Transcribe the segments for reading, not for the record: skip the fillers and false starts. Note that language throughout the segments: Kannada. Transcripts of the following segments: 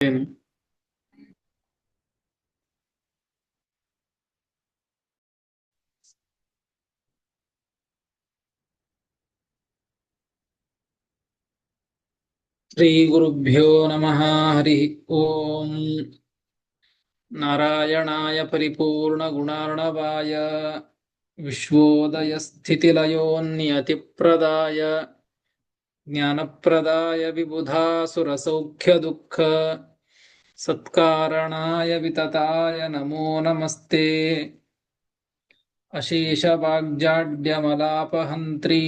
ಶ್ರೀ ಗುರುಭ್ಯೋ ನಮಃ. ಹರಿ ಓಂ. ನಾರಾಯಣಾಯ ಪರಿಪೂರ್ಣ ಗುಣಾರ್ಣವಾಯ ವಿಶ್ವೋದಯಸ್ಥಿತಿಲಯೋನ್ನಿಯತಿಪ್ರದಾಯ ಜ್ಞಾನಪ್ರದಾಯ ವಿಬುಧಾಸುರಸೌಖ್ಯದುಃಖ ಸತ್ಕಾರಣಾಯ ವಿತತಾಯ ನಮೋ ನಮಸ್ತೆ. ಅಶೇಷವಾಗ್ಜಾಡ್ಯಮಲಾಪಹಂತ್ರಿ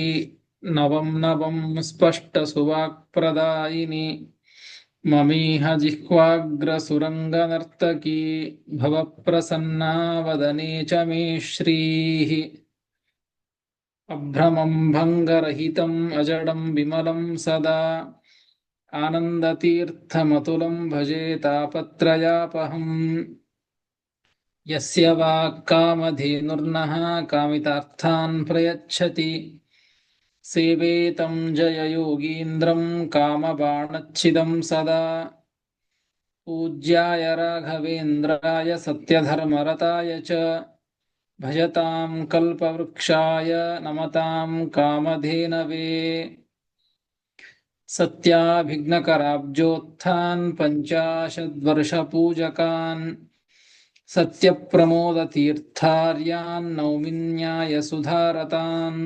ನವಂ ನವಂ ಸ್ಪಷ್ಟಸುವಾಕ್ಪ್ರದಾಯಿನಿ ಮಮೀಹ ಜಿಹ್ವಾಗ್ರಸುರಂಗನರ್ತಕೀ ಭವಪ್ರಸನ್ನಾ ವದನೆ ಚ ಮೇ ಶ್ರೀಃ. ಅಭ್ರಮಂ ಭಂಗರಹಿತಂ ಅಜಡಂ ವಿಮಲಂ ಸದಾ ಆನಂದತೀರ್ಥಮತುಲಂ ಭಜೆ ತಾಪತ್ರಯಾಪಹಂ. ಯಸ್ಯ ವಾಕ್ಕಾಮಧೇನುರ್ನಃ ಕಾಮಿತಾರ್ಥಾನ್ ಪ್ರಯಚ್ಛತಿ ಸೇವೇತಂ ಜಯಯೋಗೀಂದ್ರಂ ಕಾಮಬಾಣಚ್ಛಿದಂ ಸದಾ. ಪೂಜ್ಯಾಯ ರಾಘವೇಂದ್ರಾಯ ಸತ್ಯಧರ್ಮರತಾಯ ಚ ಭಜತಾಂ ಕಲ್ಪವೃಕ್ಷಾಯ ನಮತಾಂ ಕಾಮಧೇನವೇ. ಸತ್ಯಾಭಿಘ್ನಕರಾಬ್ಜೋತ್ಥಾನ್ ಪಂಚಾಶದ್ವರ್ಷಪೂಜಕಾನ್ ಸತ್ಯಪ್ರಮೋದತೀರ್ಥಾರ್ಯಾನ್ ನೌಮಿನ್ಯಾಯ ಸುಧಾರತಾನ್.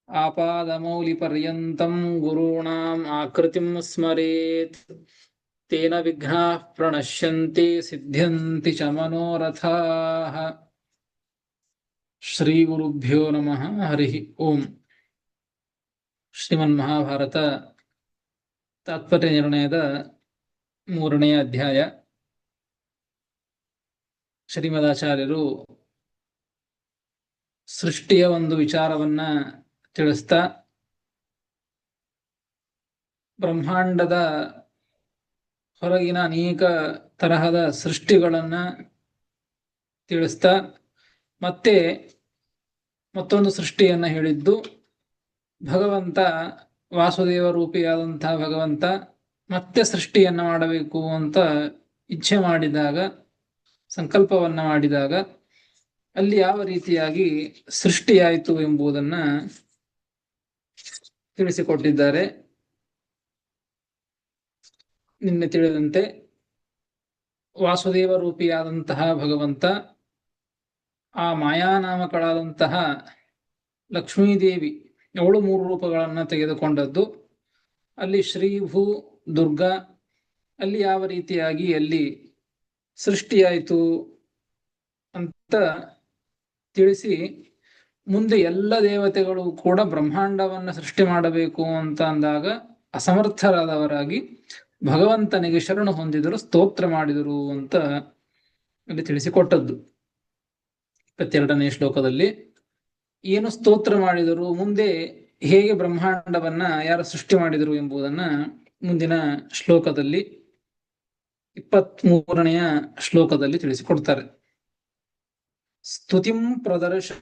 ಆಪಾದಮೌಲಿಪರ್ಯಂತಂ ಗುರುಣಾಂ ಆಕೃತಿಂ ಸ್ಮರೇತ್ ತೇನ ವಿಘ್ನಾಃ ಪ್ರಣಶ್ಯಂತಿ ಸಿದ್ಧ್ಯಂತಿ ಚ ಮನೋರಥಾಃ. ಶ್ರೀ ಗುರುಭ್ಯೋ ನಮಃ. ಹರಿ ಓಂ. ಶ್ರೀಮನ್ಮಹಾಭಾರತ ತಾತ್ಪರ್ಯ ನಿರ್ಣಯದ 3ನೇ ಅಧ್ಯಾಯ. ಶ್ರೀಮದಾಚಾರ್ಯರು ಸೃಷ್ಟಿಯ ಒಂದು ವಿಚಾರವನ್ನ ತಿಳಿಸ್ತಾ ಬ್ರಹ್ಮಾಂಡದ ಹೊರಗಿನ ಅನೇಕ ತರಹದ ಸೃಷ್ಟಿಗಳನ್ನ ತಿಳಿಸ್ತಾ ಮತ್ತೆ ಮತ್ತೊಂದು ಸೃಷ್ಟಿಯನ್ನ ಹೇಳಿದ್ದು, ಭಗವಂತ ವಾಸುದೇವ ರೂಪಿಯಾದಂತಹ ಭಗವಂತ ಮತ್ತೆ ಸೃಷ್ಟಿಯನ್ನ ಮಾಡಬೇಕು ಅಂತ ಇಚ್ಛೆ ಮಾಡಿದಾಗ, ಸಂಕಲ್ಪವನ್ನ ಮಾಡಿದಾಗ ಅಲ್ಲಿ ಯಾವ ರೀತಿಯಾಗಿ ಸೃಷ್ಟಿಯಾಯಿತು ಎಂಬುದನ್ನ ತಿಳಿಸಿಕೊಟ್ಟಿದ್ದಾರೆ. ನಿನ್ನೆ ತಿಳಿದಂತೆ ವಾಸುದೇವ ರೂಪಿಯಾದಂತಹ ಭಗವಂತ ಆ ಮಾಯಾನಾಮಕಳಾದಂತಹ ಲಕ್ಷ್ಮೀದೇವಿ ಅವಳು 3 ರೂಪಗಳನ್ನು ತೆಗೆದುಕೊಂಡದ್ದು. ಅಲ್ಲಿ ಶ್ರೀಭೂ ದುರ್ಗಾ ಅಲ್ಲಿ ಯಾವ ರೀತಿಯಾಗಿ ಅಲ್ಲಿ ಸೃಷ್ಟಿಯಾಯಿತು ಅಂತ ತಿಳಿಸಿ, ಮುಂದೆ ಎಲ್ಲ ದೇವತೆಗಳು ಕೂಡ ಬ್ರಹ್ಮಾಂಡವನ್ನ ಸೃಷ್ಟಿ ಮಾಡಬೇಕು ಅಂತ ಅಂದಾಗ ಅಸಮರ್ಥರಾದವರಾಗಿ ಭಗವಂತನಿಗೆ ಶರಣು ಹೊಂದಿದರು, ಸ್ತೋತ್ರ ಮಾಡಿದರು ಅಂತ ಅಲ್ಲಿ ತಿಳಿಸಿಕೊಟ್ಟದ್ದು. 22ನೇ ಶ್ಲೋಕದಲ್ಲಿ ಏನು ಸ್ತೋತ್ರ ಮಾಡಿದರು, ಮುಂದೆ ಹೇಗೆ ಬ್ರಹ್ಮಾಂಡವನ್ನ ಯಾರು ಸೃಷ್ಟಿ ಮಾಡಿದರು ಎಂಬುದನ್ನ ಮುಂದಿನ ಶ್ಲೋಕದಲ್ಲಿ 23ನೇ ಶ್ಲೋಕದಲ್ಲಿ ತಿಳಿಸಿಕೊಡ್ತಾರೆ. ಸ್ತುತಿಂ ಪ್ರದರ್ಶ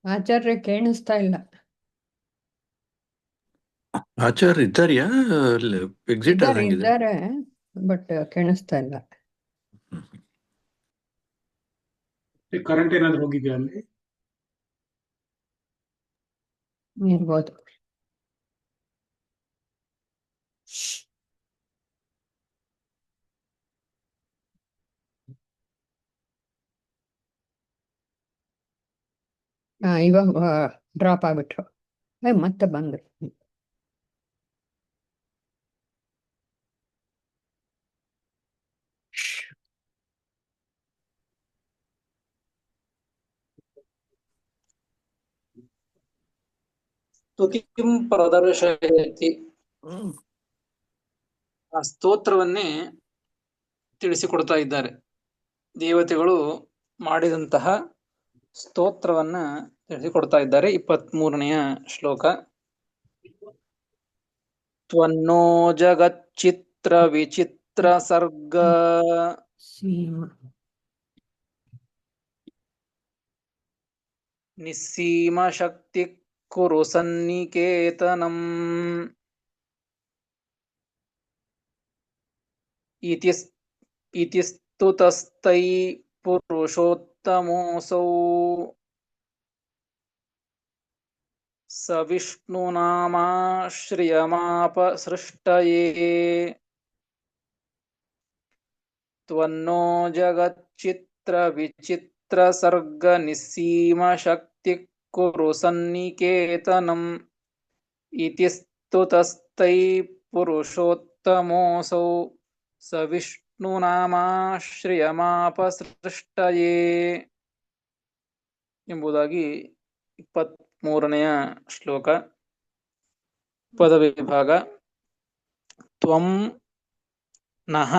ಆಚಾರ್ಯ ಕೇಳಿಸ್ತಾ ಇಲ್ಲ. ಆಚಾರ್ಯ ಇದ್ದಾರ್ಯಾ? ಎಕ್ಸಿಟ್ ಆದಂಗಿದೆ. ಇದ್ದಾರೆ, ಬಟ್ ಕೇಳಿಸ್ತಾ ಇಲ್ಲ. ಕರೆಂಟ್ ಏನಾದ್ರು ಹೋಗಿದ್ಯಾ ಅಲ್ಲಿ? ಇರ್ಬೋದು. ಇವಾಗ ಡ್ರಾಪ್ ಆಗ್ಬಿಟ್ರು, ಮತ್ತೆ ಬಂದ್ರು. ಸ್ತುತಿಂ ಪ್ರದರ್ಶಯತಿ, ಆ ಸ್ತೋತ್ರವನ್ನೇ ತಿಳಿಸಿಕೊಡ್ತಾ ಇದ್ದಾರೆ. ದೇವತೆಗಳು ಮಾಡಿದಂತಹ ಸ್ತೋತ್ರವನ್ನ ತಿಳಿಸಿಕೊಡ್ತಾ ಇದ್ದಾರೆ. 23ನೇ ಶ್ಲೋಕ. ತ್ವನ್ನೋ ಜಗಚ್ಚಿತ್ರ ವಿಚಿತ್ರ ಸರ್ಗ ಸೀಮ ನಿಸ್ಸೀಮ ಶಕ್ತಿ ಕುರು ಸನ್ನಿಕೇತನಂ ಇತಿ ಇತಿ ಸ್ತುತಸ್ತೈ ಪುರುಷೋತ್ತಮೋऽಸೌ ಸ ವಿಷ್ಣುನಾಮಾಶ್ರಿಯಮಾಪಸೃಷ್ಟಯೇ ತ್ವನ್ನೋ ಜಗಚ್ಚಿತ್ರ ವಿಚಿತ್ರ ಸರ್ಗ ನಿಸ್ಸೀಮ ಶಕ್ತಿ ಕುರು ಸನ್ನಿಕೇತನಂ ಇತಿ ಸ್ತುತಸ್ತೈ ಪುರುಷೋತ್ತಮೋऽಸೌ ಸ ವಿಷ್ಣುನಾಮಾಶ್ರಿಯಮಾಪಸೃಷ್ಟಯೇ ಎಂಬುದಾಗಿ 23ನೇ ಶ್ಲೋಕ. ಪದವಿಭಾಗ. ತ್ವಂ ನಃ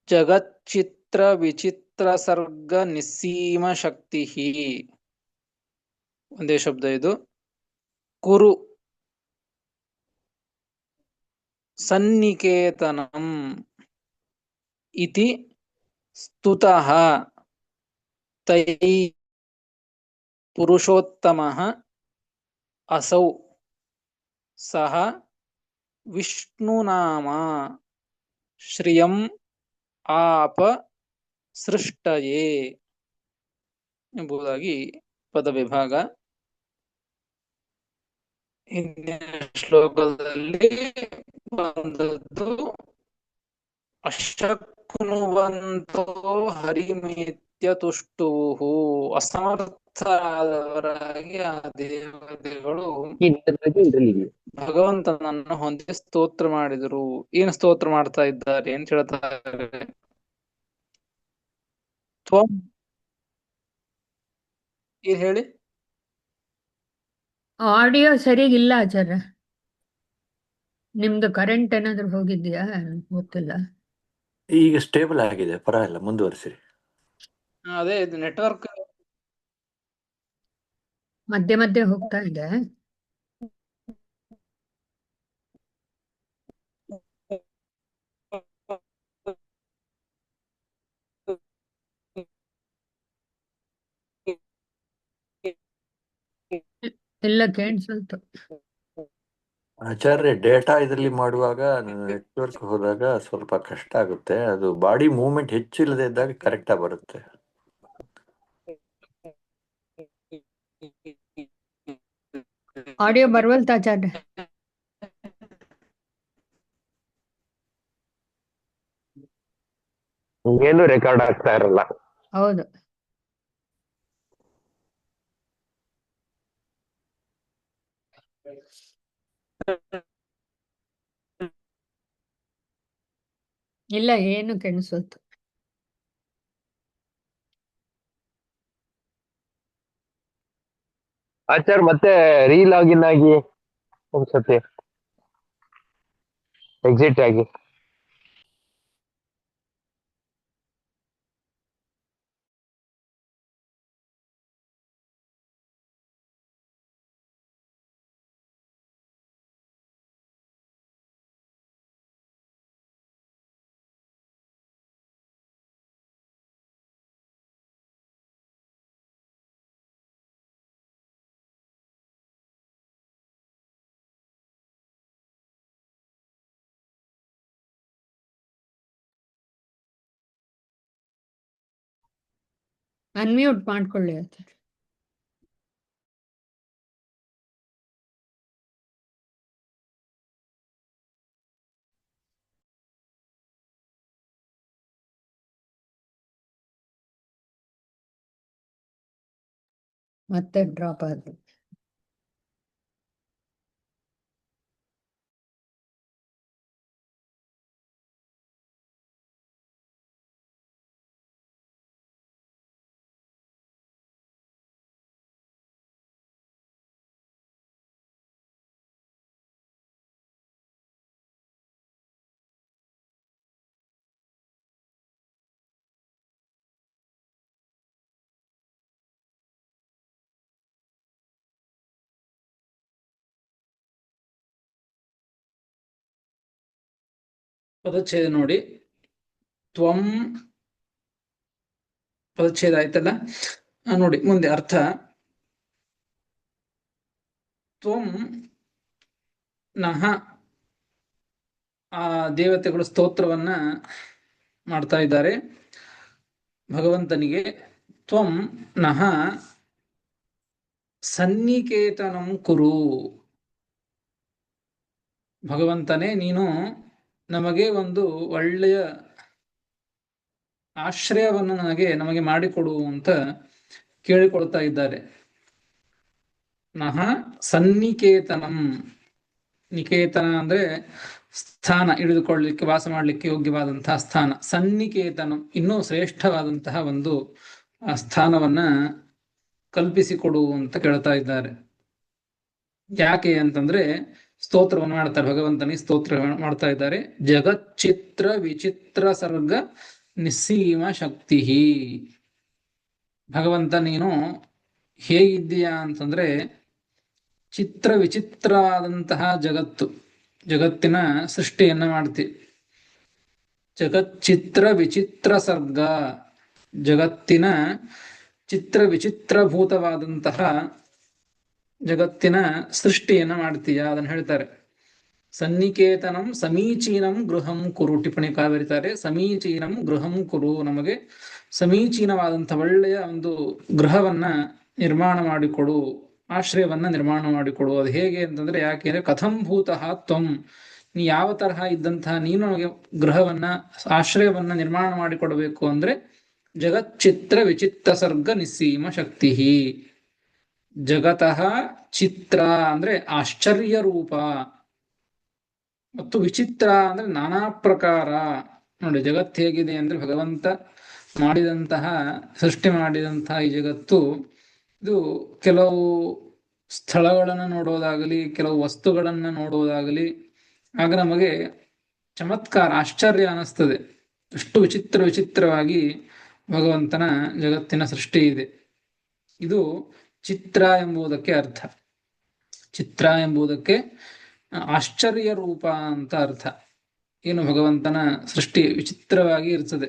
ಜಗಚ್ಚಿತ್ರ ವಿಚಿತ್ರ ಸರ್ಗ ನಿಸ್ಸೀಮ ಶಕ್ತಿ. ಒಂದೇ ಶಬ್ದ ಇದು. ಕುರು ಸನ್ನಿಕೇತನಂ ಇತಿ ಸ್ತುತಃ ತೈ ಪುರುಷೋತ್ತಮಃ ಅಸೌ ಸಹ ವಿಷ್ಣುನಾಮ ಶ್ರಿಯಂ ಆಪ ಸೃಷ್ಟಯೇ ಎಂಬುದಾಗಿ ಪದವಿಭಾಗ. ಹಿಂದಿನ ಶ್ಲೋಕದಲ್ಲಿ ಬಂದದ್ದು ಅಶಕ್ನುವಂತೋ ಹರಿಮಿತ್ಯ ತುಷ್ಟುವು. ಅಸಮರ್ಥರಾದವರಾಗಿ ಆ ದೇವತೆಗಳು ಭಗವಂತನನ್ನು ಹೊಂದಿ ಸ್ತೋತ್ರ ಮಾಡಿದರು. ಏನು ಸ್ತೋತ್ರ ಮಾಡ್ತಾ ಇದ್ದಾರೆ ಅಂತ ಹೇಳ್ತಾರೆ. ಏನ್ ಹೇಳಿ? ಆಡಿಯೋ ಸರಿಗಿಲ್ಲ ಆಚಾರ್ಯ. ನಿಮ್ದು ಕರೆಂಟ್ ಏನಾದ್ರು ಹೋಗಿದ್ಯಾ ಗೊತ್ತಿಲ್ಲ. ಈಗ ಸ್ಟೇಬಲ್ ಆಗಿದೆ, ಪರವಾಗಿಲ್ಲ, ಮುಂದುವರಿಸಿರಿ. ಅದೇ ಇದು ನೆಟ್ವರ್ಕ್. ಮಧ್ಯೆ ಮಧ್ಯೆ ಹೋಗ್ತಾ ಇದೆ. ಎಲ್ಲ ಕೇಳಿಸ್ತು. ಆಚಾರ್ಯ, ಡೇಟಾ ಇದರಲ್ಲಿ ಮಾಡುವಾಗ ನೆಟ್ವರ್ಕ್ ಹೋದಾಗ ಸ್ವಲ್ಪ ಕಷ್ಟ ಆಗುತ್ತೆ. ಅದು ಬಾಡಿ ಮೂವ್ಮೆಂಟ್ ಹೆಚ್ಚು ಇಲ್ಲದೆ ಇದ್ದಾಗ ಕರೆಕ್ಟ್ ಆಗಿ ಬರುತ್ತೆ. ಆಡಿಯೋ ಬರ್ವಲ್ತ ಆಚಾರ್ಯ. ಏನು ರೆಕಾರ್ಡ್ ಆಗ್ತಾ ಇರಲ್ಲ. ಹೌದು. ಇಲ್ಲ, ಏನು ಕೇಳಿಸ್ತು. ಆಚಾರ್ ಮತ್ತೆ ರೀಲಾಗಿನ್ ಆಗಿ ಒಂದ್ಸತಿ ಎಕ್ಸಿಟ್ ಆಗಿ. ಅನ್ಮ್ಯೂಟ್ ಮಾಡ್ಕೊಳ್ಳಿ ಆಚಾರ್ಯ. ಮತ್ತೆ ಡ್ರಾಪ್ ಆದ್ರು. ಪದಚ್ಛೇದ ನೋಡಿ. ತ್ವಂ ಪದಚ್ಛೇದ ಆಯ್ತಲ್ಲ. ನೋಡಿ ಮುಂದೆ ಅರ್ಥ. ತ್ವಂ ನಹ, ಆ ದೇವತೆಗಳು ಸ್ತೋತ್ರವನ್ನ ಮಾಡ್ತಾ ಇದ್ದಾರೆ ಭಗವಂತನಿಗೆ. ತ್ವಂ ನಹ ಸನ್ನಿಕೇತನಂ ಕುರು. ಭಗವಂತನೇ, ನೀನು ನಮಗೆ ಒಂದು ಒಳ್ಳೆಯ ಆಶ್ರಯವನ್ನು ನಮಗೆ ಮಾಡಿಕೊಡು ಅಂತ ಕೇಳಿಕೊಳ್ತಾ ಇದ್ದಾರೆ. ನಹ ಸನ್ನಿಕೇತನಂ. ನಿಕೇತನ ಅಂದ್ರೆ ಸ್ಥಾನ, ಇಳಿದುಕೊಳ್ಳಲಿಕ್ಕೆ, ವಾಸ ಮಾಡಲಿಕ್ಕೆ ಯೋಗ್ಯವಾದಂತಹ ಸ್ಥಾನ. ಸನ್ನಿಕೇತನಂ, ಇನ್ನೂ ಶ್ರೇಷ್ಠವಾದಂತಹ ಒಂದು ಸ್ಥಾನವನ್ನ ಕಲ್ಪಿಸಿಕೊಡು ಅಂತ ಕೇಳ್ತಾ ಇದ್ದಾರೆ. ಯಾಕೆ ಅಂತಂದ್ರೆ ಸ್ತೋತ್ರವನ್ನು ಮಾಡ್ತಾರೆ, ಭಗವಂತನಿಗೆ ಸ್ತೋತ್ರ ಮಾಡ್ತಾ ಇದ್ದಾರೆ. ಜಗಚ್ಚಿತ್ರ ವಿಚಿತ್ರ ಸರ್ಗ ನಿಸ್ಸೀಮ ಶಕ್ತಿ. ಭಗವಂತ ನೀನು ಹೇಗಿದ್ದೀಯಾ ಅಂತಂದ್ರೆ ಚಿತ್ರ ವಿಚಿತ್ರವಾದಂತಹ ಜಗತ್ತಿನ ಸೃಷ್ಟಿಯನ್ನ ಮಾಡ್ತಿ. ಜಗಚ್ಚಿತ್ರ ವಿಚಿತ್ರ ಸರ್ಗ, ಜಗತ್ತಿನ ಚಿತ್ರ ವಿಚಿತ್ರಭೂತವಾದಂತಹ ಜಗತ್ತಿನ ಸೃಷ್ಟಿಯನ್ನ ಮಾಡ್ತೀಯ, ಅದನ್ನು ಹೇಳ್ತಾರೆ. ಸನ್ನಿಕೇತನಂ ಸಮೀಚೀನಂ ಗೃಹಂ ಕುರು. ಟಿಪ್ಪಣಿಕಾರ ಬರೀತಾರೆ, ಸಮೀಚೀನಂ ಗೃಹಂ ಕುರು, ನಮಗೆ ಸಮೀಚೀನವಾದಂತಹ ಒಳ್ಳೆಯ ಒಂದು ಗೃಹವನ್ನ ನಿರ್ಮಾಣ ಮಾಡಿಕೊಡು, ಆಶ್ರಯವನ್ನ ನಿರ್ಮಾಣ ಮಾಡಿಕೊಡು. ಅದು ಹೇಗೆ ಅಂತಂದ್ರೆ, ಯಾಕೆಂದ್ರೆ ಕಥಂ ಭೂತಃ ತ್ವಂ, ನೀ ಯಾವ ತರಹ ಇದ್ದಂತಹ ನೀನು ನಮಗೆ ಗೃಹವನ್ನ, ಆಶ್ರಯವನ್ನ ನಿರ್ಮಾಣ ಮಾಡಿಕೊಡಬೇಕು ಅಂದ್ರೆ ಜಗಚ್ಚಿತ್ರ ವಿಚಿತ್ರ ಸರ್ಗ ನಿಸ್ಸೀಮ ಶಕ್ತಿ. ಜಗತಃ ಚಿತ್ರ ಅಂದ್ರೆ ಆಶ್ಚರ್ಯ ರೂಪ, ಮತ್ತು ವಿಚಿತ್ರ ಅಂದ್ರೆ ನಾನಾ ಪ್ರಕಾರ. ನೋಡಿ, ಜಗತ್ತು ಹೇಗಿದೆ ಅಂದ್ರೆ ಭಗವಂತ ಮಾಡಿದಂತಹ, ಸೃಷ್ಟಿ ಮಾಡಿದಂತಹ ಈ ಜಗತ್ತು, ಇದು ಕೆಲವು ಸ್ಥಳಗಳನ್ನು ನೋಡೋದಾಗಲಿ, ಕೆಲವು ವಸ್ತುಗಳನ್ನ ನೋಡೋದಾಗಲಿ, ಆಗ ನಮಗೆ ಚಮತ್ಕಾರ, ಆಶ್ಚರ್ಯ ಅನಿಸ್ತದೆ. ಎಷ್ಟು ವಿಚಿತ್ರವಾಗಿ ಭಗವಂತನ ಜಗತ್ತಿನ ಸೃಷ್ಟಿ ಇದೆ. ಇದು ಚಿತ್ರ ಎಂಬುದಕ್ಕೆ ಅರ್ಥ. ಚಿತ್ರ ಎಂಬುದಕ್ಕೆ ಆಶ್ಚರ್ಯ ರೂಪ ಅಂತ ಅರ್ಥ. ಏನು, ಭಗವಂತನ ಸೃಷ್ಟಿ ವಿಚಿತ್ರವಾಗಿ ಇರ್ತದೆ,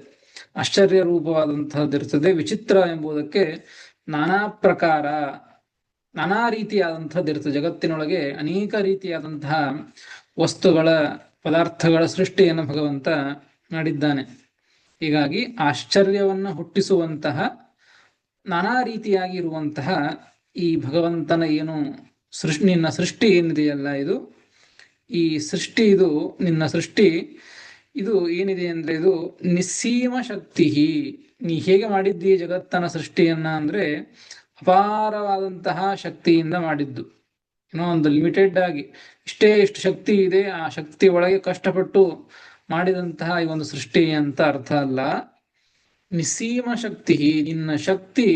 ಆಶ್ಚರ್ಯ ರೂಪವಾದಂತಹದ್ದು ಇರ್ತದೆ. ವಿಚಿತ್ರ ಎಂಬುದಕ್ಕೆ ನಾನಾ ಪ್ರಕಾರ, ನಾನಾ ರೀತಿಯಾದಂಥದ್ದು ಇರ್ತದೆ. ಜಗತ್ತಿನೊಳಗೆ ಅನೇಕ ರೀತಿಯಾದಂತಹ ವಸ್ತುಗಳ, ಪದಾರ್ಥಗಳ ಸೃಷ್ಟಿಯನ್ನು ಭಗವಂತ ಮಾಡಿದ್ದಾನೆ. ಹೀಗಾಗಿ ಆಶ್ಚರ್ಯವನ್ನ ಹುಟ್ಟಿಸುವಂತಹ, ನಾನಾ ರೀತಿಯಾಗಿ ಇರುವಂತಹ ಈ ಭಗವಂತನ ಏನು ನಿನ್ನ ಸೃಷ್ಟಿ ಏನಿದೆಯಲ್ಲ, ಇದು ಈ ಸೃಷ್ಟಿ, ಇದು ನಿನ್ನ ಸೃಷ್ಟಿ, ಇದು ಏನಿದೆ ಅಂದ್ರೆ ಇದು ನಿಸ್ಸೀಮ ಶಕ್ತಿ. ನೀ ಹೇಗೆ ಮಾಡಿದ್ದೀ ಜಗತ್ತನ ಸೃಷ್ಟಿಯನ್ನ ಅಂದ್ರೆ ಅಪಾರವಾದಂತಹ ಶಕ್ತಿಯಿಂದ ಮಾಡಿದ್ದು. ಏನೋ ಒಂದು ಲಿಮಿಟೆಡ್ ಆಗಿ ಇಷ್ಟು ಶಕ್ತಿ ಇದೆ, ಆ ಶಕ್ತಿ ಒಳಗೆ ಕಷ್ಟಪಟ್ಟು ಮಾಡಿದಂತಹ ಈ ಒಂದು ಸೃಷ್ಟಿ ಅಂತ ಅರ್ಥ ಅಲ್ಲ. ನಿಸ್ಸೀಮ ಶಕ್ತಿ, ನಿನ್ನ ಶಕ್ತಿ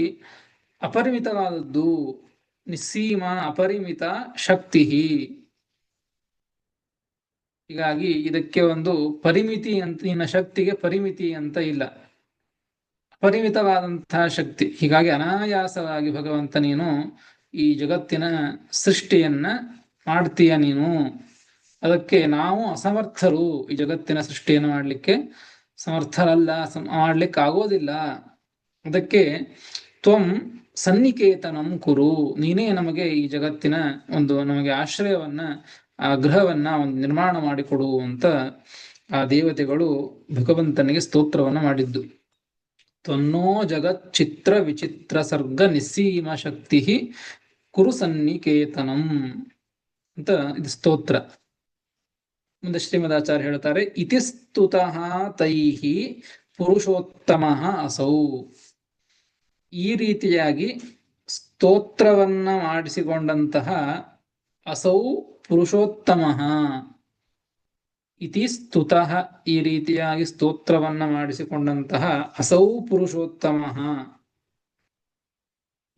ಅಪರಿಮಿತವಾದದ್ದು. ನಿಸ್ಸೀಮ ಅಪರಿಮಿತ ಶಕ್ತಿ. ಹೀಗಾಗಿ ಇದಕ್ಕೆ ಒಂದು ಪರಿಮಿತಿ ಅಂತ, ನಿನ್ನ ಶಕ್ತಿಗೆ ಪರಿಮಿತಿ ಅಂತ ಇಲ್ಲ, ಅಪರಿಮಿತವಾದಂತಹ ಶಕ್ತಿ. ಹೀಗಾಗಿ ಅನಾಯಾಸವಾಗಿ ಭಗವಂತ ನೀನು ಈ ಜಗತ್ತಿನ ಸೃಷ್ಟಿಯನ್ನ ಮಾಡ್ತೀಯ ನೀನು. ಅದಕ್ಕೆ ನಾವು ಅಸಮರ್ಥರು, ಈ ಜಗತ್ತಿನ ಸೃಷ್ಟಿಯನ್ನು ಮಾಡಲಿಕ್ಕೆ ಸಮರ್ಥರಲ್ಲ, ಮಾಡ್ಲಿಕ್ಕೆ ಆಗೋದಿಲ್ಲ. ಅದಕ್ಕೆ ತ್ವಂ ಸನ್ನಿಕೇತನಂ ಕುರು, ನೀನೇ ನಮಗೆ ಈ ಜಗತ್ತಿನ ಒಂದು, ನಮಗೆ ಆಶ್ರಯವನ್ನ, ಆ ಗೃಹವನ್ನ ಒಂದು ನಿರ್ಮಾಣ ಮಾಡಿಕೊಡು ಅಂತ ಆ ದೇವತೆಗಳು ಭಗವಂತನಿಗೆ ಸ್ತೋತ್ರವನ್ನ ಮಾಡಿದ್ದು. ತ್ವನ್ನೋ ಜಗಚ್ಚಿತ್ರ ವಿಚಿತ್ರ ಸರ್ಗ ನಿಸ್ಸೀಮ ಶಕ್ತಿ ಕುರು ಸನ್ನಿಕೇತನಂ ಅಂತ ಇದು ಸ್ತೋತ್ರ. ಮುಂದೆ ಶ್ರೀಮದಾಚಾರ್ಯ ಹೇಳ್ತಾರೆ, ಇತಿ ಸ್ತುತಃ ತೈಹಿ ಪುರುಷೋತ್ತಮಃ ಅಸೌ. ಈ ರೀತಿಯಾಗಿ ಸ್ತೋತ್ರವನ್ನ ಮಾಡಿಸಿಕೊಂಡಂತಹ ಅಸೌ ಪುರುಷೋತ್ತಮಃ. ಇತಿ ಸ್ತುತಃ, ಈ ರೀತಿಯಾಗಿ ಸ್ತೋತ್ರವನ್ನ ಮಾಡಿಸಿಕೊಂಡಂತಹ ಅಸೌ ಪುರುಷೋತ್ತಮಃ.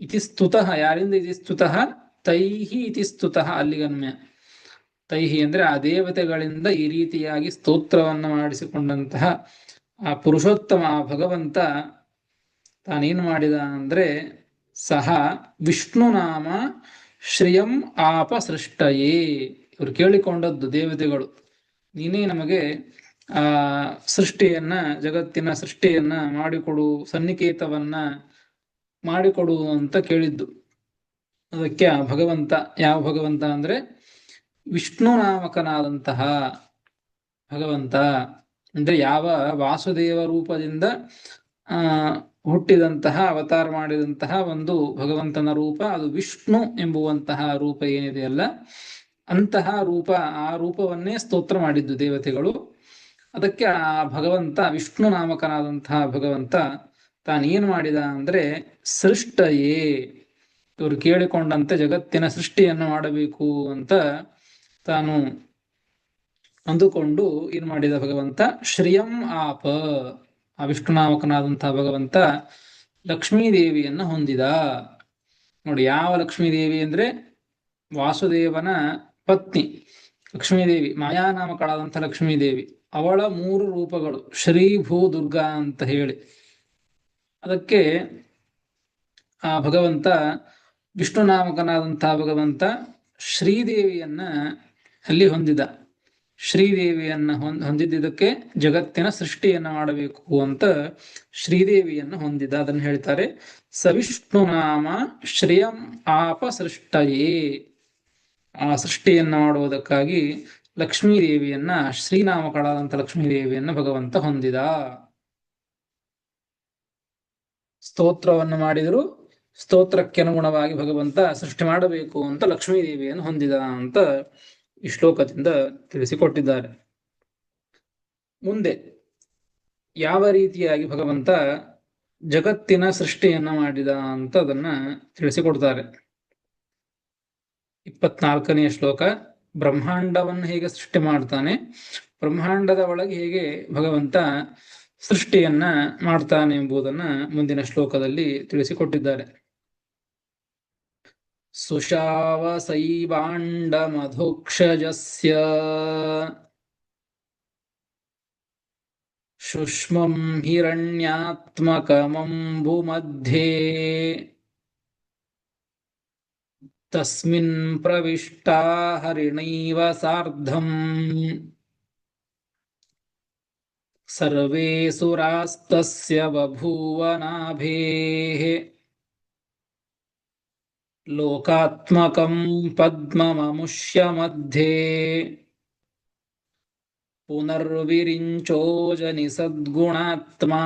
ಇತಿ ಸ್ತುತಃ, ಯಾರಿಂದ ಇತಿ ಸ್ತುತಃ? ತೈಹಿ ಇತಿ ಸ್ತುತಃ, ಅಲ್ಲಿಗನ್ಮ್ಯ. ತೈಹಿ ಅಂದ್ರೆ ಆ ದೇವತೆಗಳಿಂದ ಈ ರೀತಿಯಾಗಿ ಸ್ತೋತ್ರವನ್ನ ಮಾಡಿಸಿಕೊಂಡಂತಹ ಆ ಪುರುಷೋತ್ತಮ, ಆ ಭಗವಂತ ತಾನೇನು ಮಾಡಿದ ಅಂದ್ರೆ, ಸಹ ವಿಷ್ಣು ನಾಮ ಶ್ರಿಯಂ ಆಪ ಸೃಷ್ಟಯೇ. ಇವರು ಕೇಳಿಕೊಂಡದ್ದು ದೇವತೆಗಳು, ನೀನೇ ನಮಗೆ ಆ ಸೃಷ್ಟಿಯನ್ನ, ಜಗತ್ತಿನ ಸೃಷ್ಟಿಯನ್ನ ಮಾಡಿಕೊಡು, ಸನ್ನಿಕೇತವನ್ನ ಮಾಡಿಕೊಡು ಅಂತ ಕೇಳಿದ್ದು. ಅದಕ್ಕೆ ಆ ಭಗವಂತ, ಯಾವ ಭಗವಂತ ಅಂದ್ರೆ ವಿಷ್ಣು ನಾಮಕನಾದಂತಹ ಭಗವಂತ, ಅಂದ್ರೆ ಯಾವ ವಾಸುದೇವ ರೂಪದಿಂದ ಆ ಹುಟ್ಟಿದಂತಹ, ಅವತಾರ ಮಾಡಿದಂತಹ ಒಂದು ಭಗವಂತನ ರೂಪ, ಅದು ವಿಷ್ಣು ಎಂಬುವಂತಹ ರೂಪ ಏನಿದೆಯಲ್ಲ, ಅಂತಹ ರೂಪ, ಆ ರೂಪವನ್ನೇ ಸ್ತೋತ್ರ ಮಾಡಿದ್ದು ದೇವತೆಗಳು. ಅದಕ್ಕೆ ಆ ಭಗವಂತ, ವಿಷ್ಣು ನಾಮಕನಾದಂತಹ ಭಗವಂತ ತಾನೇನು ಮಾಡಿದ ಅಂದ್ರೆ ಸೃಷ್ಟಯೇ, ಇವರು ಕೇಳಿಕೊಂಡಂತೆ ಜಗತ್ತಿನ ಸೃಷ್ಟಿಯನ್ನು ಮಾಡಬೇಕು ಅಂತ ತಾನು ಅಂದುಕೊಂಡು ಏನ್ ಮಾಡಿದ ಭಗವಂತ, ಶ್ರಿಯಂ ಆಪ, ಆ ವಿಷ್ಣುನಾಮಕನಾದಂತಹ ಭಗವಂತ ಲಕ್ಷ್ಮೀದೇವಿಯನ್ನ ಹೊಂದಿದ. ನೋಡಿ, ಯಾವ ಲಕ್ಷ್ಮೀದೇವಿ ಅಂದ್ರೆ ವಾಸುದೇವನ ಪತ್ನಿ ಲಕ್ಷ್ಮೀದೇವಿ, ಮಾಯಾನಾಮಕಳಾದಂತಹ ಲಕ್ಷ್ಮೀದೇವಿ. ಅವಳ 3 ರೂಪಗಳು ಶ್ರೀ ಭೂ ದುರ್ಗಾ ಅಂತ ಹೇಳಿ. ಅದಕ್ಕೆ ಆ ಭಗವಂತ, ವಿಷ್ಣುನಾಮಕನಾದಂತಹ ಭಗವಂತ ಶ್ರೀದೇವಿಯನ್ನ ಅಲ್ಲಿ ಹೊಂದಿದ. ಶ್ರೀದೇವಿಯನ್ನ ಹೊಂದಿದ್ದಕ್ಕೆ ಜಗತ್ತಿನ ಸೃಷ್ಟಿಯನ್ನ ಮಾಡಬೇಕು ಅಂತ ಶ್ರೀದೇವಿಯನ್ನು ಹೊಂದಿದ. ಅದನ್ನು ಹೇಳ್ತಾರೆ ಸವಿಷ್ಣು ನಾಮ ಶ್ರೇಯಂ ಆಪ ಸೃಷ್ಟಯೇ. ಆ ಸೃಷ್ಟಿಯನ್ನ ಮಾಡುವುದಕ್ಕಾಗಿ ಲಕ್ಷ್ಮೀದೇವಿಯನ್ನ, ಶ್ರೀನಾಮಕಳಾದಂಥ ಲಕ್ಷ್ಮೀದೇವಿಯನ್ನ ಭಗವಂತ ಹೊಂದಿದ. ಸ್ತೋತ್ರವನ್ನು ಮಾಡಿದರು, ಸ್ತೋತ್ರಕ್ಕೆ ಅನುಗುಣವಾಗಿ ಭಗವಂತ ಸೃಷ್ಟಿ ಮಾಡಬೇಕು ಅಂತ ಲಕ್ಷ್ಮೀದೇವಿಯನ್ನು ಹೊಂದಿದ ಅಂತ ಈ ಶ್ಲೋಕದಿಂದ ತಿಳಿಸಿಕೊಟ್ಟಿದ್ದಾರೆ. ಮುಂದೆ ಯಾವ ರೀತಿಯಾಗಿ ಭಗವಂತ ಜಗತ್ತಿನ ಸೃಷ್ಟಿಯನ್ನ ಮಾಡಿದ ಅಂತ ಅದನ್ನ ತಿಳಿಸಿಕೊಡ್ತಾರೆ. 24ನೇ ಶ್ಲೋಕ, ಬ್ರಹ್ಮಾಂಡವನ್ನು ಹೇಗೆ ಸೃಷ್ಟಿ ಮಾಡ್ತಾನೆ, ಬ್ರಹ್ಮಾಂಡದ ಒಳಗೆ ಹೇಗೆ ಭಗವಂತ ಸೃಷ್ಟಿಯನ್ನ ಮಾಡ್ತಾನೆ ಎಂಬುದನ್ನ ಮುಂದಿನ ಶ್ಲೋಕದಲ್ಲಿ ತಿಳಿಸಿಕೊಟ್ಟಿದ್ದಾರೆ. ಸುಷಾವಸೈವಾಂಡಮಧೋಕ್ಷಜಸ್ಯ ಶುಷ್ಮಂ ಹಿರಣ್ಯಾತ್ಮಕಮಂಬುಮಧ್ಯೆ ತಸ್ಮಿನ್ ಪ್ರವಿಷ್ಟಾ ಹರಿಣೈವ ಸಾರ್ಧಂ ಸರ್ವೇ ಸುರಾಸ್ತಸ್ಯ ಬಭೂವ ನಾಭೇಃ ಲೋಕಾತ್ಮಕಂ ಪದ್ಮಮಮುಷ್ಯ ಮಧ್ಯೆ ಪುನರ್ವಿರಿಂಚೋ ಜನಿ ಸದ್ಗುಣಾತ್ಮಾ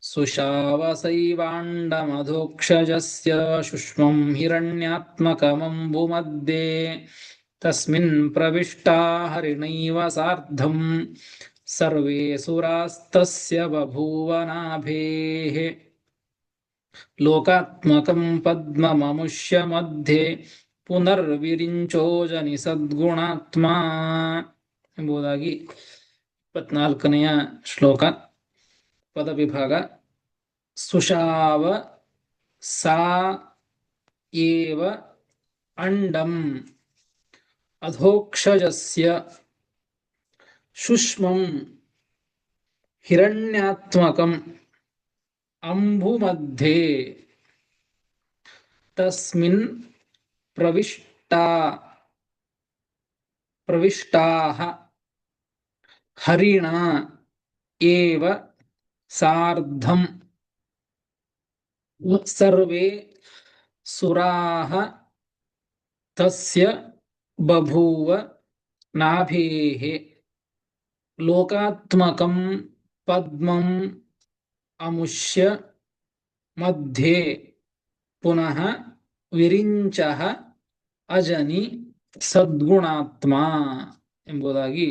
ಸುಷಾವಸೈವಾಂಡಮಧೋಕ್ಷಜಸ್ಯ ಶುಷ್ಮಂ ಹಿರಣ್ಯಾತ್ಮಕಮಂಬುಮಧ್ಯೆ ತಸ್ಮಿನ್ ಪ್ರವಿಷ್ಟಾ ಹರಿಣೈವ ಸಾರ್ಧಂ ಸರ್ವೇ ಸುರಾಸ್ತಸ್ಯ ಬಭೂವ ನಾಭೇಃ ಲೋಕಾತ್ಮಕಂ ಪದ್ಮಮಮುಷ್ಯ ಮಧ್ಯೆ ಪುನರ್ವಿರಿಂಚೋ ಜನಿ ಸದ್ಗುಣಾತ್ಮಾ ಎಂಬುದಾಗಿ 24ನೆಯ ಶ್ಲೋಕ. ಪದವಿಭಾಗ. ಸುಷಾವ ಸಾ ಏವ ಅಂಡಂ ಅಧೋಕ್ಷಜಸ್ಯ ಶುಷ್ಮಂ ಹಿರಣ್ಯಾತ್ಮಕಂ ಅಂಬುಮಧ್ಯೆ ತಸ್ಮಿನ್ ಪ್ರವಿಷ್ಟಾಃ ಹರಿಣ ಏವ ಸಾರ್ಧಂ ಸರ್ವೇ ಸುರಾಃ ತಸ್ಯ ಬಭೂವ ನಾಭೇಃ ಲೋಕಾತ್ಮಕಂ ಪದ್ಮಂ ಅಮುಷ್ಯ ಮಧ್ಯೆ ಪುನಃ ವಿರಿಂಚಃ ಅಜನಿ ಸದ್ಗುಣಾತ್ಮ ಎಂಬುದಾಗಿ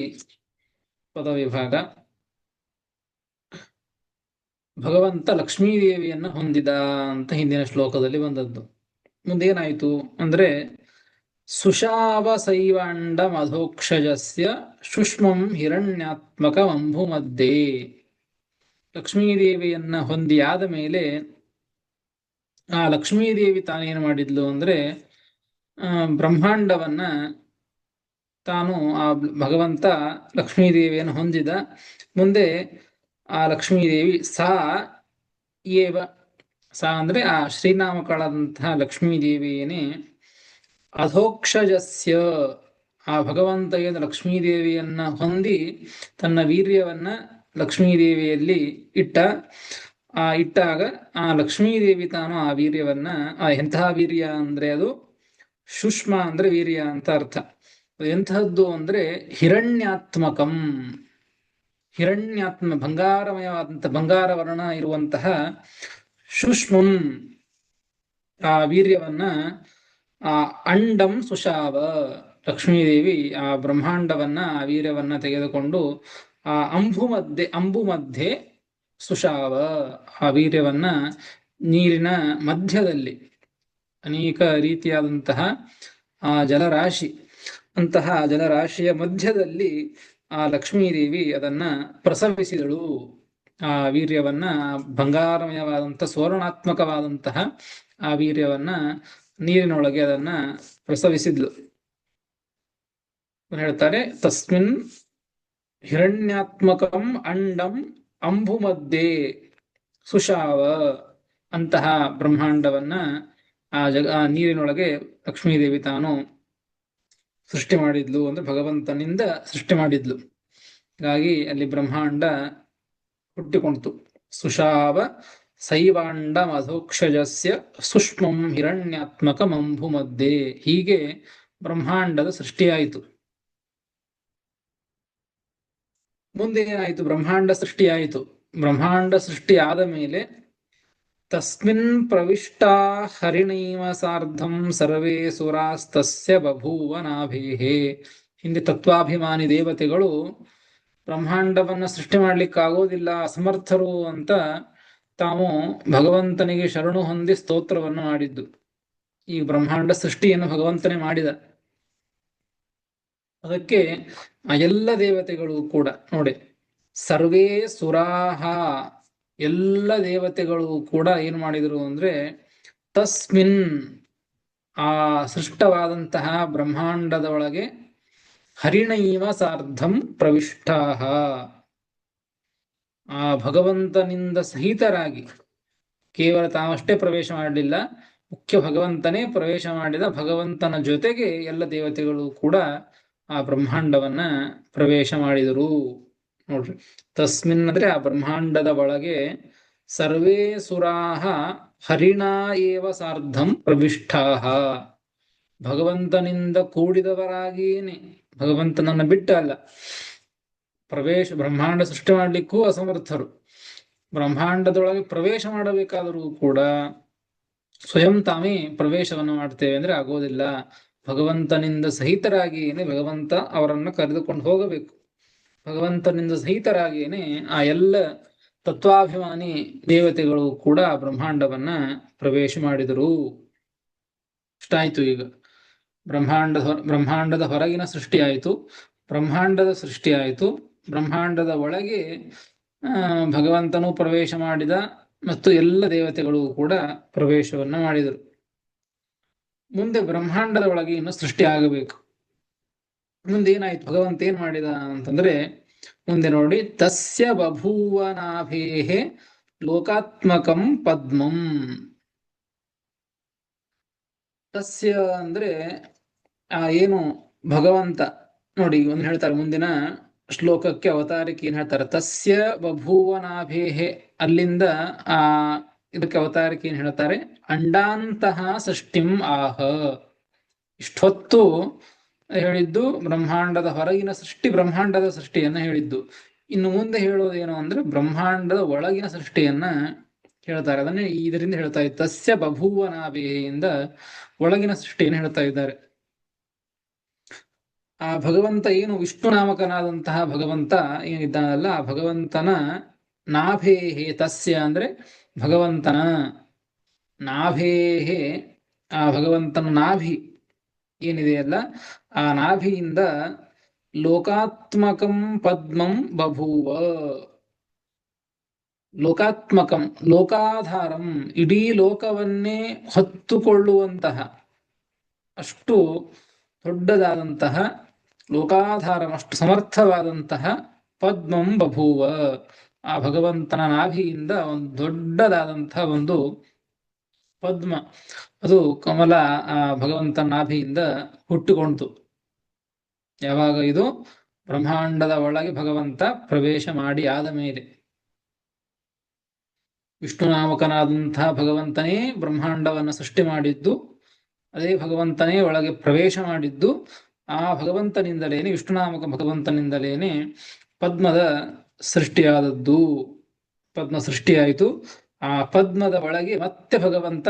ಪದವಿಭಾಗ. ಭಗವಂತ ಲಕ್ಷ್ಮೀದೇವಿಯನ್ನ ಹೊಂದಿದ ಅಂತ ಹಿಂದಿನ ಶ್ಲೋಕದಲ್ಲಿ ಬಂದದ್ದು. ಮುಂದೇನಾಯಿತು ಅಂದ್ರೆ ಸುಷಾವಸೈವಾಂಡ ಮಧೋಕ್ಷಜಸ್ಯ ಶುಷ್ಮಂ ಹಿರಣ್ಯಾತ್ಮಕ ಅಂಬು ಮಧ್ಯೆ. ಲಕ್ಷ್ಮೀದೇವಿಯನ್ನ ಹೊಂದಿಯಾದ ಮೇಲೆ ಆ ಲಕ್ಷ್ಮೀದೇವಿ ತಾನೇನು ಮಾಡಿದ್ಲು ಅಂದ್ರೆ ಬ್ರಹ್ಮಾಂಡವನ್ನ ತಾನು, ಆ ಭಗವಂತ ಲಕ್ಷ್ಮೀದೇವಿಯನ್ನು ಹೊಂದಿದ. ಮುಂದೆ ಆ ಲಕ್ಷ್ಮೀದೇವಿ ಸಾ ಏವ, ಸಾ ಅಂದ್ರೆ ಆ ಶ್ರೀನಾಮಕಳಾದಂತಹ ಲಕ್ಷ್ಮೀದೇವಿಯೇನೆ ಅಧೋಕ್ಷಜಸ್ಯ, ಆ ಆ ಭಗವಂತ ಏನು ಲಕ್ಷ್ಮೀದೇವಿಯನ್ನ ಹೊಂದಿ ತನ್ನ ವೀರ್ಯವನ್ನ ಲಕ್ಷ್ಮೀದೇವಿಯಲ್ಲಿ ಇಟ್ಟಾಗ ಆ ಲಕ್ಷ್ಮೀದೇವಿ ತಾನು ಆ ವೀರ್ಯವನ್ನ ಎಂತಹ ವೀರ್ಯ ಅಂದ್ರೆ ಅದು ಶುಷ್ಮ ಅಂದ್ರೆ ವೀರ್ಯ ಅಂತ ಅರ್ಥ. ಎಂತಹದ್ದು ಅಂದ್ರೆ ಹಿರಣ್ಯಾತ್ಮಕಂ, ಬಂಗಾರಮಯವಾದಂಥ ಬಂಗಾರ ವರ್ಣ ಇರುವಂತಹ ಶುಷ್ಮಂ ಆ ವೀರ್ಯವನ್ನ ಅಂಡಂ ಸುಷಾವ, ಲಕ್ಷ್ಮೀದೇವಿ ಆ ಬ್ರಹ್ಮಾಂಡವನ್ನ ಆ ವೀರ್ಯವನ್ನ ತೆಗೆದುಕೊಂಡು ಆ ಅಂಬು ಮಧ್ಯೆ ಸುಷಾವ, ಆ ವೀರ್ಯವನ್ನ ನೀರಿನ ಮಧ್ಯದಲ್ಲಿ ಅನೇಕ ರೀತಿಯಾದಂತಹ ಆ ಜಲರಾಶಿ, ಅಂತಹ ಜಲರಾಶಿಯ ಮಧ್ಯದಲ್ಲಿ ಆ ಲಕ್ಷ್ಮೀದೇವಿ ಅದನ್ನ ಪ್ರಸವಿಸಿದಳು. ಆ ವೀರ್ಯವನ್ನ ಬಂಗಾರಮಯವಾದಂತಹ ಸ್ವರ್ಣಾತ್ಮಕವಾದಂತಹ ಆ ವೀರ್ಯವನ್ನ ನೀರಿನೊಳಗೆ ಅದನ್ನ ಪ್ರಸವಿಸಿದ್ಲು. ಹೇಳ್ತಾರೆ ತಸ್ಮಿನ್ ಹಿರಣ್ಯಾತ್ಮಕಂ ಅಂಡಂ ಅಂಬು ಮಧ್ಯೆ ಸುಷಾವ, ಅಂತಹ ಬ್ರಹ್ಮಾಂಡವನ್ನ ಆ ನೀರಿನೊಳಗೆ ಲಕ್ಷ್ಮೀದೇವಿ ತಾನು ಸೃಷ್ಟಿ ಮಾಡಿದ್ಲು, ಅಂದ್ರೆ ಭಗವಂತನಿಂದ ಸೃಷ್ಟಿ ಮಾಡಿದ್ಲು. ಹಾಗಾಗಿ ಅಲ್ಲಿ ಬ್ರಹ್ಮಾಂಡ ಹುಟ್ಟಿಕೊಂಡಿತು. ಸುಷಾವ ಸೈವಾಂಡ ಮಧೋಕ್ಷಜಸ್ಯ ಸುಷ್ಮಂ ಹಿರಣ್ಯಾತ್ಮಕಮಂಬು ಮಧ್ಯೆ, ಹೀಗೆ ಬ್ರಹ್ಮಾಂಡದ ಸೃಷ್ಟಿಯಾಯಿತು. ಮುಂದೆ ಏನಾಯಿತು? ಬ್ರಹ್ಮಾಂಡ ಸೃಷ್ಟಿಯಾಯಿತು. ಬ್ರಹ್ಮಾಂಡ ಸೃಷ್ಟಿ ಆದ ಮೇಲೆ ತಸ್ಮಿನ್ ಪ್ರವಿಷ್ಟಾ ಹರಿಣೈವ ಸಾರ್ಧಂ ಸರ್ವೇ ಸುರಾಸ್ತಸ್ಯ ಬಭೂವ ನಾಭೇಹೇ. ಹಿಂದೆ ತತ್ವಾಭಿಮಾನಿ ದೇವತೆಗಳು ಬ್ರಹ್ಮಾಂಡವನ್ನ ಸೃಷ್ಟಿ ಮಾಡ್ಲಿಕ್ಕಾಗೋದಿಲ್ಲ, ಅಸಮರ್ಥರು ಅಂತ ತಾವು ಭಗವಂತನಿಗೆ ಶರಣು ಹೊಂದಿ ಸ್ತೋತ್ರವನ್ನು ಮಾಡಿದ್ದು. ಈ ಬ್ರಹ್ಮಾಂಡ ಸೃಷ್ಟಿಯನ್ನು ಭಗವಂತನೇ ಮಾಡಿದ. ಅದಕ್ಕೆ ಆ ಎಲ್ಲ ದೇವತೆಗಳು ಕೂಡ ನೋಡಿ, ಸರ್ವೇ ಸುರಾಹ, ಎಲ್ಲ ದೇವತೆಗಳು ಕೂಡ ಏನ್ ಮಾಡಿದರು ಅಂದ್ರೆ ತಸ್ಮಿನ್ ಆ ಸೃಷ್ಟವಾದಂತಹ ಬ್ರಹ್ಮಾಂಡದ ಒಳಗೆ ಹರಿಣೈವ ಸಾರ್ಧಂ ಪ್ರವಿಷ್ಟಾಹ, ಆ ಭಗವಂತನಿಂದ ಸಹಿತರಾಗಿ, ಕೇವಲ ತಾವಷ್ಟೇ ಪ್ರವೇಶ ಮಾಡಲಿಲ್ಲ, ಮುಖ್ಯ ಭಗವಂತನೇ ಪ್ರವೇಶ ಮಾಡಿದ. ಭಗವಂತನ ಜೊತೆಗೆ ಎಲ್ಲ ದೇವತೆಗಳು ಕೂಡ ಆ ಬ್ರಹ್ಮಾಂಡವನ್ನ ಪ್ರವೇಶ ಮಾಡಿದರು. ನೋಡ್ರಿ, ತಸ್ಮಿನ್ ಅಂದ್ರೆ ಆ ಬ್ರಹ್ಮಾಂಡದ ಒಳಗೆ ಸರ್ವೇ ಸುರಾಹ ಹರಿಣಾ ಏವ ಸಾರ್ಧಂ ಪ್ರವಿಷ್ಟಾಹ, ಭಗವಂತನಿಂದ ಕೂಡಿದವರಾಗೇನೆ, ಭಗವಂತನನ್ನ ಬಿಟ್ಟ ಅಲ್ಲ. ಬ್ರಹ್ಮಾಂಡ ಸೃಷ್ಟಿ ಮಾಡ್ಲಿಕ್ಕೂ ಅಸಮರ್ಥರು. ಬ್ರಹ್ಮಾಂಡದೊಳಗೆ ಪ್ರವೇಶ ಮಾಡಬೇಕಾದರೂ ಕೂಡ ಸ್ವಯಂ ತಾವೇ ಪ್ರವೇಶವನ್ನು ಮಾಡ್ತೇವೆ ಅಂದ್ರೆ ಆಗೋದಿಲ್ಲ. ಭಗವಂತನಿಂದ ಸಹಿತರಾಗಿಯೇನೆ ಭಗವಂತ ಅವರನ್ನು ಕರೆದುಕೊಂಡು ಹೋಗಬೇಕು. ಭಗವಂತನಿಂದ ಸಹಿತರಾಗಿಯೇನೆ ಆ ಎಲ್ಲ ತತ್ವಾಭಿಮಾನಿ ದೇವತೆಗಳು ಕೂಡ ಬ್ರಹ್ಮಾಂಡವನ್ನ ಪ್ರವೇಶ ಮಾಡಿದರು. ಇಷ್ಟಾಯ್ತು. ಈಗ ಬ್ರಹ್ಮಾಂಡದ ಹೊರಗಿನ ಸೃಷ್ಟಿಯಾಯಿತು, ಬ್ರಹ್ಮಾಂಡದ ಸೃಷ್ಟಿಯಾಯಿತು. ಬ್ರಹ್ಮಾಂಡದ ಒಳಗೆ ಭಗವಂತನು ಪ್ರವೇಶ ಮಾಡಿದ ಮತ್ತು ಎಲ್ಲ ದೇವತೆಗಳು ಕೂಡ ಪ್ರವೇಶವನ್ನ ಮಾಡಿದರು. ಮುಂದೆ ಬ್ರಹ್ಮಾಂಡದ ಒಳಗೆ ಇನ್ನು ಸೃಷ್ಟಿ ಆಗಬೇಕು. ಮುಂದೆ ಏನಾಯ್ತು? ಭಗವಂತ ಏನ್ ಮಾಡಿದ ಅಂತಂದ್ರೆ ಮುಂದೆ ನೋಡಿ, ತಸ್ಯ ಬಭೂವನಾಭೇಹೆ ಲೋಕಾತ್ಮಕಂ ಪದ್ಮಂ. ತಸ್ಯ ಅಂದ್ರೆ ಏನು ಭಗವಂತ ನೋಡಿ, ಒಂದು ಹೇಳ್ತಾರೆ ಮುಂದಿನ ಶ್ಲೋಕಕ್ಕೆ ಅವತಾರಿಕೆ ಏನ್ ಹೇಳ್ತಾರೆ, ತಸ್ಯ ಬಭೂವನಾಭೇಹೆ, ಅಲ್ಲಿಂದ ಇದಕ್ಕೆ ಅವತಾರಿಕೆ ಏನ್ ಹೇಳ್ತಾರೆ, ಅಂಡಾಂತಹ ಸೃಷ್ಟಿಂ ಆಹ. ಇಷ್ಟೊತ್ತು ಹೇಳಿದ್ದು ಬ್ರಹ್ಮಾಂಡದ ಹೊರಗಿನ ಸೃಷ್ಟಿ, ಬ್ರಹ್ಮಾಂಡದ ಸೃಷ್ಟಿಯನ್ನ ಹೇಳಿದ್ದು. ಇನ್ನು ಮುಂದೆ ಹೇಳೋದೇನು ಅಂದ್ರೆ ಬ್ರಹ್ಮಾಂಡದ ಒಳಗಿನ ಸೃಷ್ಟಿಯನ್ನ ಹೇಳ್ತಾರೆ. ಅದನ್ನೇ ಇದರಿಂದ ಹೇಳ್ತಾ ಇದ್ದಾರೆ. ತಸ್ಯ ಬಭೂವನಾಭೇಯಿಂದ ಒಳಗಿನ ಸೃಷ್ಟಿಯನ್ನು ಹೇಳ್ತಾ ಇದ್ದಾರೆ. ಆ ಭಗವಂತ ಏನು ವಿಷ್ಣು ನಾಮಕನಾದಂತಹ ಭಗವಂತ ಏನಿದ್ದಾನಲ್ಲ, ಆ ಭಗವಂತನ ನಾಭೇಹೆ, ತಸ್ಯ ಅಂದ್ರೆ ಭಗವಂತನ, ನಾಭೇಹೆ ಆ ಭಗವಂತನ ನಾಭಿ ಏನಿದೆಯಲ್ಲ, ಆ ನಾಭಿಯಿಂದ ಲೋಕಾತ್ಮಕಂ ಪದ್ಮಂ ಬಭೂವ. ಲೋಕಾತ್ಮಕಂ, ಲೋಕಾಧಾರಂ, ಇಡೀ ಲೋಕವನ್ನೇ ಹೊತ್ತುಕೊಳ್ಳುವಂತಹ ಅಷ್ಟು ದೊಡ್ಡದಾದಂತಹ ಲೋಕಾಧಾರಂ, ಅಷ್ಟು ಸಮರ್ಥವಾದಂತಹ ಪದ್ಮಂ ಬಭೂವ. ಆ ಭಗವಂತನ ನಾಭಿಯಿಂದ ಒಂದು ದೊಡ್ಡದಾದಂತಹ ಒಂದು ಪದ್ಮ, ಅದು ಕಮಲ ಆ ಭಗವಂತನ ನಾಭಿಯಿಂದ ಹುಟ್ಟಿಕೊಂಡಿತು. ಯಾವಾಗ ಇದು ಬ್ರಹ್ಮಾಂಡದ ಒಳಗೆ ಭಗವಂತ ಪ್ರವೇಶ ಮಾಡಿ ಆದ ಮೇಲೆ. ವಿಷ್ಣುನಾಮಕನಾದಂತಹ ಭಗವಂತನೇ ಬ್ರಹ್ಮಾಂಡವನ್ನು ಸೃಷ್ಟಿ ಮಾಡಿದ್ದು, ಅದೇ ಭಗವಂತನೇ ಒಳಗೆ ಪ್ರವೇಶ ಮಾಡಿದ್ದು, ಆ ಭಗವಂತನಿಂದಲೇನೆ, ವಿಷ್ಣುನಾಮಕ ಭಗವಂತನಿಂದಲೇನೆ ಪದ್ಮದ ಸೃಷ್ಟಿಯಾದದ್ದು. ಪದ್ಮ ಸೃಷ್ಟಿಯಾಯಿತು. ಆ ಪದ್ಮದ ಒಳಗೆ ಮತ್ತೆ ಭಗವಂತ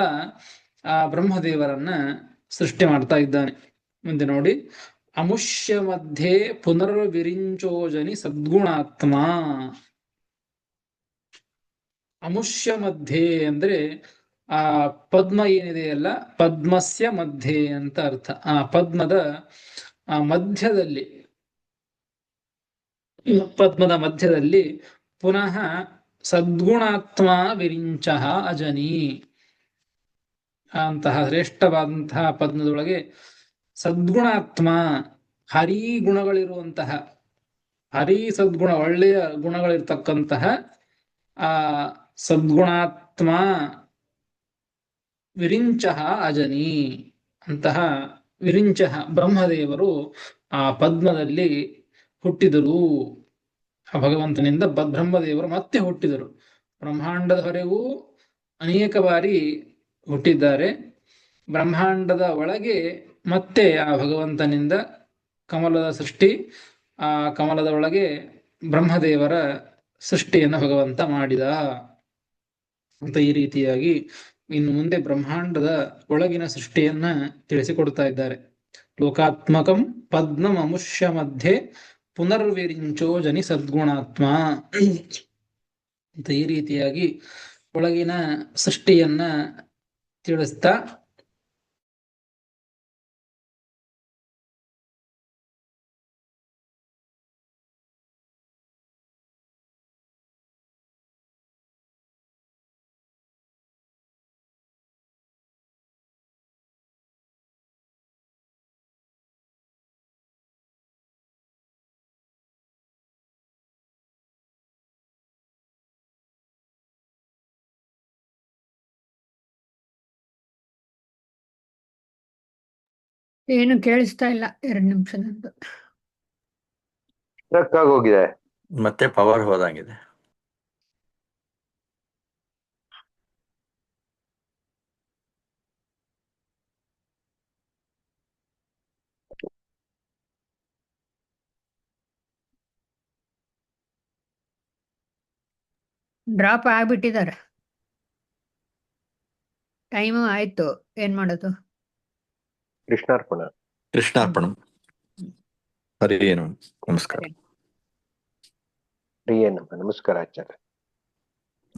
ಆ ಬ್ರಹ್ಮದೇವರನ್ನ ಸೃಷ್ಟಿ ಮಾಡ್ತಾ ಇದ್ದಾನೆ. ಮುಂದೆ ನೋಡಿ, ಅಮುಷ್ಯ ಮಧ್ಯೆ ಪುನರ್ವಿರಿಂಚೋಜನಿ ಸದ್ಗುಣಾತ್ಮ. ಅಮುಷ್ಯ ಮಧ್ಯೆ ಅಂದ್ರೆ ಆ ಪದ್ಮ ಏನಿದೆಯಲ್ಲ, ಪದ್ಮಸ್ಯ ಮಧ್ಯೆ ಅಂತ ಅರ್ಥ. ಆ ಪದ್ಮದ ಮಧ್ಯದಲ್ಲಿ, ಪದ್ಮದ ಮಧ್ಯದಲ್ಲಿ ಪುನಃ ಸದ್ಗುಣಾತ್ಮ ವಿರಿಂಚ ಅಜನಿ ಅಂತಹ ಶ್ರೇಷ್ಠವಾದಂತಹ ಪದ್ಮದೊಳಗೆ ಸದ್ಗುಣಾತ್ಮ, ಹರಿ ಗುಣಗಳಿರುವಂತಹ, ಹರಿ ಸದ್ಗುಣ, ಒಳ್ಳೆಯ ಗುಣಗಳಿರ್ತಕ್ಕಂತಹ ಆ ಸದ್ಗುಣಾತ್ಮ ವಿರಿಂಚ ಅಜನಿ ಅಂತಹ ವಿರಿಂಚ ಬ್ರಹ್ಮದೇವರು ಆ ಪದ್ಮದಲ್ಲಿ ಹುಟ್ಟಿದರು. ಆ ಭಗವಂತನಿಂದ ಬ್ರಹ್ಮದೇವರು ಮತ್ತೆ ಹುಟ್ಟಿದರು. ಬ್ರಹ್ಮಾಂಡದ ಹೊರೆಗೂ ಅನೇಕ ಬಾರಿ ಹುಟ್ಟಿದ್ದಾರೆ. ಬ್ರಹ್ಮಾಂಡದ ಒಳಗೆ ಮತ್ತೆ ಆ ಭಗವಂತನಿಂದ ಕಮಲದ ಸೃಷ್ಟಿ, ಆ ಕಮಲದ ಒಳಗೆ ಬ್ರಹ್ಮದೇವರ ಸೃಷ್ಟಿಯನ್ನು ಭಗವಂತ ಮಾಡಿದ ಅಂತ ಈ ರೀತಿಯಾಗಿ ಇನ್ನು ಮುಂದೆ ಬ್ರಹ್ಮಾಂಡದ ಒಳಗಿನ ಸೃಷ್ಟಿಯನ್ನ ತಿಳಿಸಿಕೊಡ್ತಾ ಇದ್ದಾರೆ. ಲೋಕಾತ್ಮಕಂ ಪದ್ಮಮುಷ್ಯ ಮಧ್ಯೆ ಪುನರ್ವಿರಿಂಚೋ ಜನಿ ಸದ್ಗುಣಾತ್ಮ ಅಂತ ಈ ರೀತಿಯಾಗಿ ಒಳಗಿನ ಸೃಷ್ಟಿಯನ್ನ ತಿಳಿಸ್ತಾ ಏನು ಕೇಳಿಸ್ತಾ ಇಲ್ಲ, 2 ನಿಮಿಷದಂದು. ಸ್ಟ್ರಕ್ ಆಗೋಗಿದೆ. ಮತ್ತೆ ಪವರ್ ಹೋದಂಗಿದೆ. ಡ್ರಾಪ್ ಆಗ್ಬಿಟ್ಟಿದ್ದಾರೆ. ಟೈಮು ಆಯ್ತು, ಏನ್ ಮಾಡೋದು? ಕೃಷ್ಣಾರ್ಪಣ. ಕೃಷ್ಣಾರ್ಪಣಂ. ಹರಿ ಏನು ನಮಸ್ಕಾರ. ಪ್ರಿಯ ನಮಸ್ಕಾರ ಆಚಾರ್ಯ.